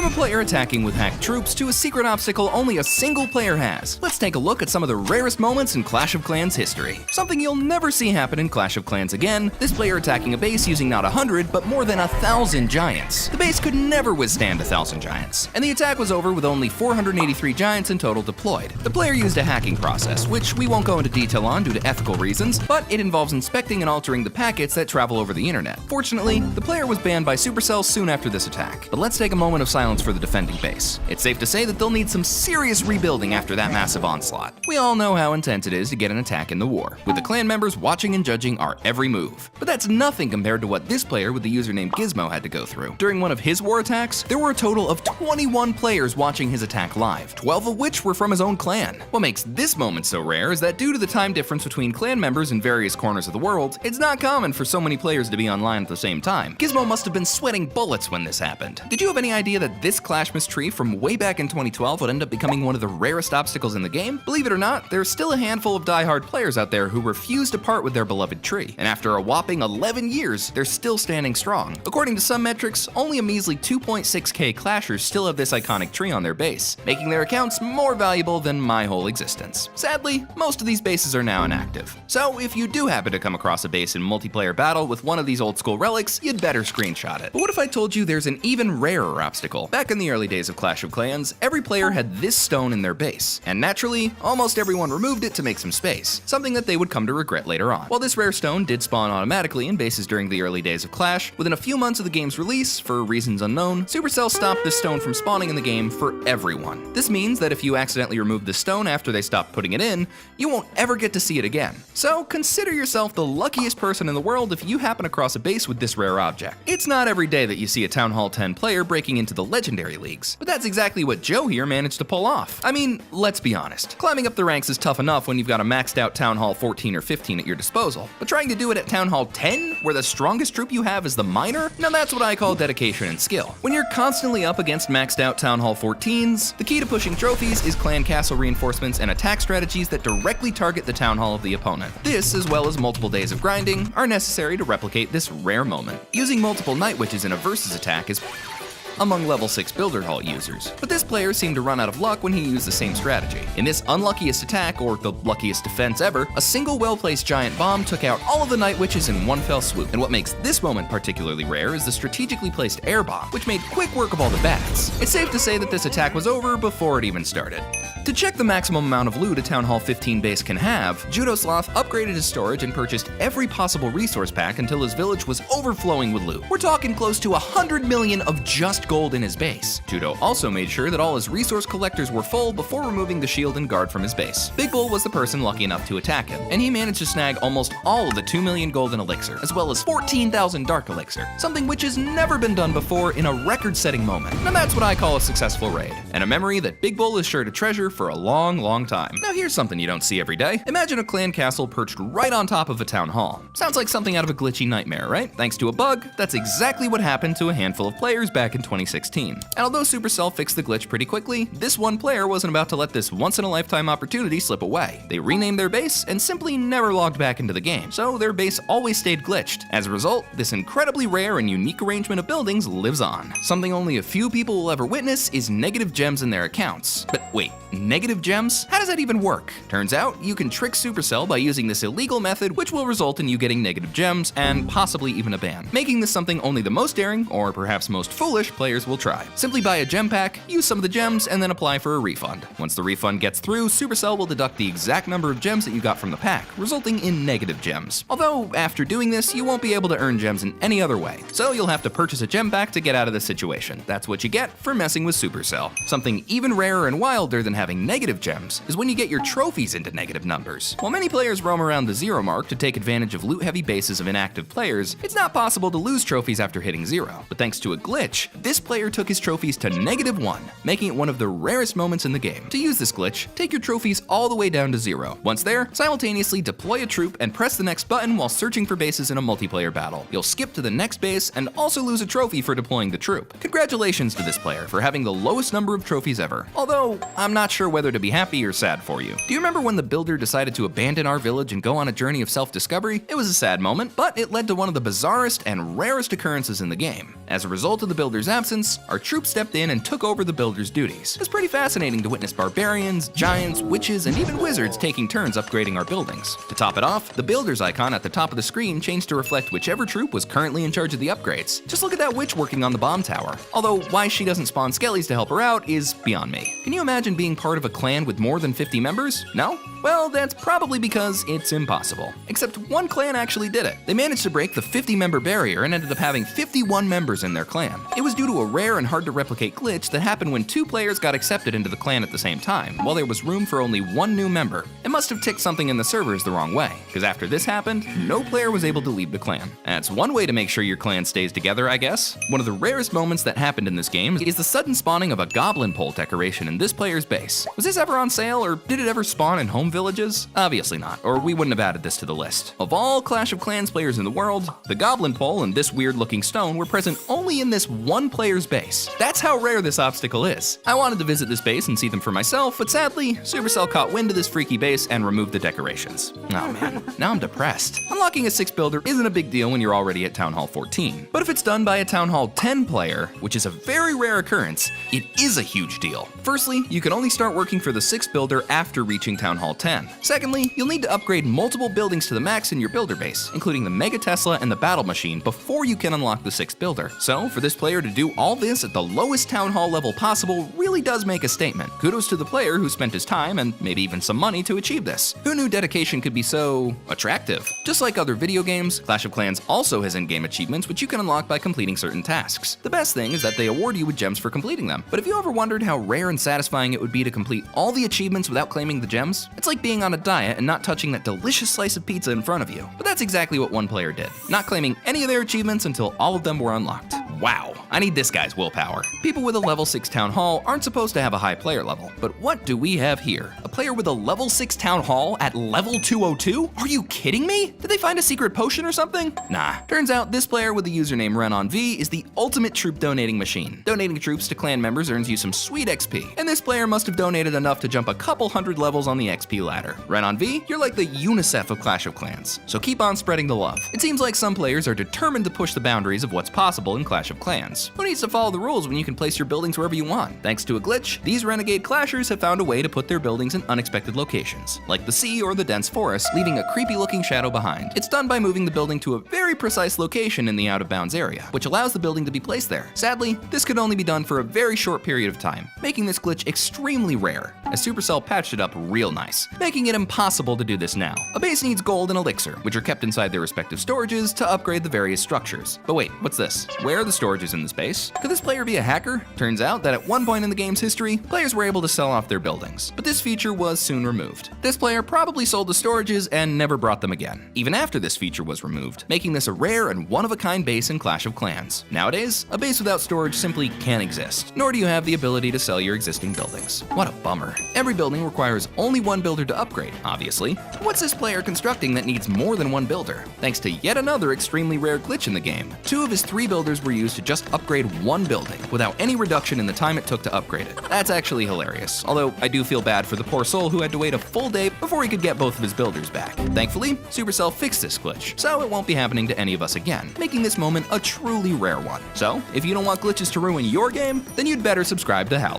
From a player attacking with hacked troops to a secret obstacle only a single player has, let's take a look at some of the rarest moments in Clash of Clans history. Something you'll never see happen in Clash of Clans again, this player attacking a base using not 100, but more than 1,000 giants. The base could never withstand 1,000 giants, and the attack was over with only 483 giants in total deployed. The player used a hacking process, which we won't go into detail on due to ethical reasons, but it involves inspecting and altering the packets that travel over the internet. Fortunately, the player was banned by Supercell soon after this attack. But let's take a moment of silence for the defending base. It's safe to say that they'll need some serious rebuilding after that massive onslaught. We all know how intense it is to get an attack in the war, with the clan members watching and judging our every move. But that's nothing compared to what this player with the username Gizmo had to go through. During one of his war attacks, there were a total of 21 players watching his attack live, 12 of which were from his own clan. What makes this moment so rare is that due to the time difference between clan members in various corners of the world, it's not common for so many players to be online at the same time. Gizmo must have been sweating bullets when this happened. Did you have any idea that this Clashmas tree from way back in 2012 would end up becoming one of the rarest obstacles in the game? Believe it or not, there's still a handful of die-hard players out there who refuse to part with their beloved tree, and after a whopping 11 years, they're still standing strong. According to some metrics, only a measly 2.6k Clashers still have this iconic tree on their base, making their accounts more valuable than my whole existence. Sadly, most of these bases are now inactive. So if you do happen to come across a base in multiplayer battle with one of these old school relics, you'd better screenshot it. But what if I told you there's an even rarer obstacle? Back in the early days of Clash of Clans, every player had this stone in their base, and naturally, almost everyone removed it to make some space, something that they would come to regret later on. While this rare stone did spawn automatically in bases during the early days of Clash, within a few months of the game's release, for reasons unknown, Supercell stopped this stone from spawning in the game for everyone. This means that if you accidentally remove the stone after they stopped putting it in, you won't ever get to see it again. So consider yourself the luckiest person in the world if you happen across a base with this rare object. It's not every day that you see a Town Hall 10 player breaking into the legendary leagues, but that's exactly what Joe here managed to pull off. I mean, let's be honest. Climbing up the ranks is tough enough when you've got a maxed out Town Hall 14 or 15 at your disposal, but trying to do it at Town Hall 10, where the strongest troop you have is the miner? Now that's what I call dedication and skill. When you're constantly up against maxed out Town Hall 14s, the key to pushing trophies is clan castle reinforcements and attack strategies that directly target the Town Hall of the opponent. This, as well as multiple days of grinding, are necessary to replicate this rare moment. Using multiple Night Witches in a versus attack is among level 6 Builder Hall users, but this player seemed to run out of luck when he used the same strategy. In this unluckiest attack, or the luckiest defense ever, a single well-placed giant bomb took out all of the Night Witches in one fell swoop, and what makes this moment particularly rare is the strategically placed air bomb, which made quick work of all the bats. It's safe to say that this attack was over before it even started. To check the maximum amount of loot a Town Hall 15 base can have, Judosloth upgraded his storage and purchased every possible resource pack until his village was overflowing with loot. We're talking close to 100 million of just gold in his base. Judo also made sure that all his resource collectors were full before removing the shield and guard from his base. Big Bull was the person lucky enough to attack him, and he managed to snag almost all of the 2 million golden elixir, as well as 14,000 dark elixir, something which has never been done before in a record-setting moment. Now that's what I call a successful raid, and a memory that Big Bull is sure to treasure for a long, long time. Now here's something you don't see every day. Imagine a clan castle perched right on top of a town hall. Sounds like something out of a glitchy nightmare, right? Thanks to a bug, that's exactly what happened to a handful of players back in 2016. And although Supercell fixed the glitch pretty quickly, this one player wasn't about to let this once-in-a-lifetime opportunity slip away. They renamed their base and simply never logged back into the game, so their base always stayed glitched. As a result, this incredibly rare and unique arrangement of buildings lives on. Something only a few people will ever witness is negative gems in their accounts. But wait, negative gems? How does that even work? Turns out, you can trick Supercell by using this illegal method, which will result in you getting negative gems and possibly even a ban, making this something only the most daring, or perhaps most foolish, players will try. Simply buy a gem pack, use some of the gems, and then apply for a refund. Once the refund gets through, Supercell will deduct the exact number of gems that you got from the pack, resulting in negative gems. Although, after doing this, you won't be able to earn gems in any other way, so you'll have to purchase a gem pack to get out of this situation. That's what you get for messing with Supercell. Something even rarer and wilder than having negative gems is when you get your trophies into negative numbers. While many players roam around the 0 mark to take advantage of loot-heavy bases of inactive players, it's not possible to lose trophies after hitting 0. But thanks to a glitch, this player took his trophies to -1, making it one of the rarest moments in the game. To use this glitch, take your trophies all the way down to 0. Once there, simultaneously deploy a troop and press the next button while searching for bases in a multiplayer battle. You'll skip to the next base and also lose a trophy for deploying the troop. Congratulations to this player for having the lowest number of trophies ever. Although, I'm not sure whether to be happy or sad for you. Do you remember when the builder decided to abandon our village and go on a journey of self-discovery? It was a sad moment, but it led to one of the bizarrest and rarest occurrences in the game. As a result of the builder's absence, absence, our troops stepped in and took over the builder's duties. It's pretty fascinating to witness barbarians, giants, witches, and even wizards taking turns upgrading our buildings. To top it off, the builder's icon at the top of the screen changed to reflect whichever troop was currently in charge of the upgrades. Just look at that witch working on the bomb tower. Although, why she doesn't spawn skellies to help her out is beyond me. Can you imagine being part of a clan with more than 50 members? No? Well, that's probably because it's impossible. Except one clan actually did it. They managed to break the 50-member barrier and ended up having 51 members in their clan. It was due to a rare and hard to replicate glitch that happened when 2 players got accepted into the clan at the same time, while there was room for only 1 new member. It must have ticked something in the servers the wrong way, because after this happened, no player was able to leave the clan. That's one way to make sure your clan stays together, I guess. One of the rarest moments that happened in this game is the sudden spawning of a goblin pole decoration in this player's base. Was this ever on sale, or did it ever spawn in home villages? Obviously not, or we wouldn't have added this to the list. Of all Clash of Clans players in the world, the goblin pole and this weird-looking stone were present only in this one player's base. That's how rare this obstacle is. I wanted to visit this base and see them for myself, but sadly, Supercell caught wind of this freaky base and removed the decorations. Oh man, now I'm depressed. Unlocking a 6 builder isn't a big deal when you're already at Town Hall 14, but if it's done by a Town Hall 10 player, which is a very rare occurrence, it is a huge deal. Firstly, you can only start working for the 6 builder after reaching Town Hall 10. Secondly, you'll need to upgrade multiple buildings to the max in your builder base, including the Mega Tesla and the Battle Machine, before you can unlock the 6th builder. So, for this player to do all this at the lowest Town Hall level possible really does make a statement. Kudos to the player who spent his time and maybe even some money to achieve this. Who knew dedication could be so attractive? Just like other video games, Clash of Clans also has in-game achievements which you can unlock by completing certain tasks. The best thing is that they award you with gems for completing them. But have you ever wondered how rare and satisfying it would be to complete all the achievements without claiming the gems? It's like being on a diet and not touching that delicious slice of pizza in front of you. But that's exactly what one player did, not claiming any of their achievements until all of them were unlocked. Wow, I need this guy's willpower. People with a level 6 Town Hall aren't supposed to have a high player level, but what do we have here? A player with a level 6 Town Hall at level 202? Are you kidding me? Did they find a secret potion or something? Nah. Turns out this player with the username RenOnV is the ultimate troop donating machine. Donating troops to clan members earns you some sweet XP, and this player must have donated enough to jump a couple hundred levels on the XP ladder. RenOnV, you're like the UNICEF of Clash of Clans, so keep on spreading the love. It seems like some players are determined to push the boundaries of what's possible in Clash of Clans. Who needs to follow the rules when you can place your buildings wherever you want? Thanks to a glitch, these renegade clashers have found a way to put their buildings in unexpected locations, like the sea or the dense forest, leaving a creepy-looking shadow behind. It's done by moving the building to a very precise location in the out-of-bounds area, which allows the building to be placed there. Sadly, this could only be done for a very short period of time, making this glitch extremely rare, as Supercell patched it up real nice, making it impossible to do this now. A base needs gold and elixir, which are kept inside their respective storages to upgrade the various structures. But wait, what's this? Where are the storages in this base? Could this player be a hacker? Turns out that at one point in the game's history, players were able to sell off their buildings, but this feature was soon removed. This player probably sold the storages and never brought them again, even after this feature was removed, making this a rare and one-of-a-kind base in Clash of Clans. Nowadays, a base without storage simply can't exist, nor do you have the ability to sell your existing buildings. What a bummer. Every building requires only one builder to upgrade, obviously. What's this player constructing that needs more than one builder? Thanks to yet another extremely rare glitch in the game, 2 of his 3 builders were used to just upgrade one building without any reduction in the time it took to upgrade it. That's actually hilarious, although I do feel bad for the poor soul who had to wait a full day before he could get both of his builders back. Thankfully, Supercell fixed this glitch, so it won't be happening to any of us again, making this moment a truly rare one. So, if you don't want glitches to ruin your game, then you'd better subscribe to Hal.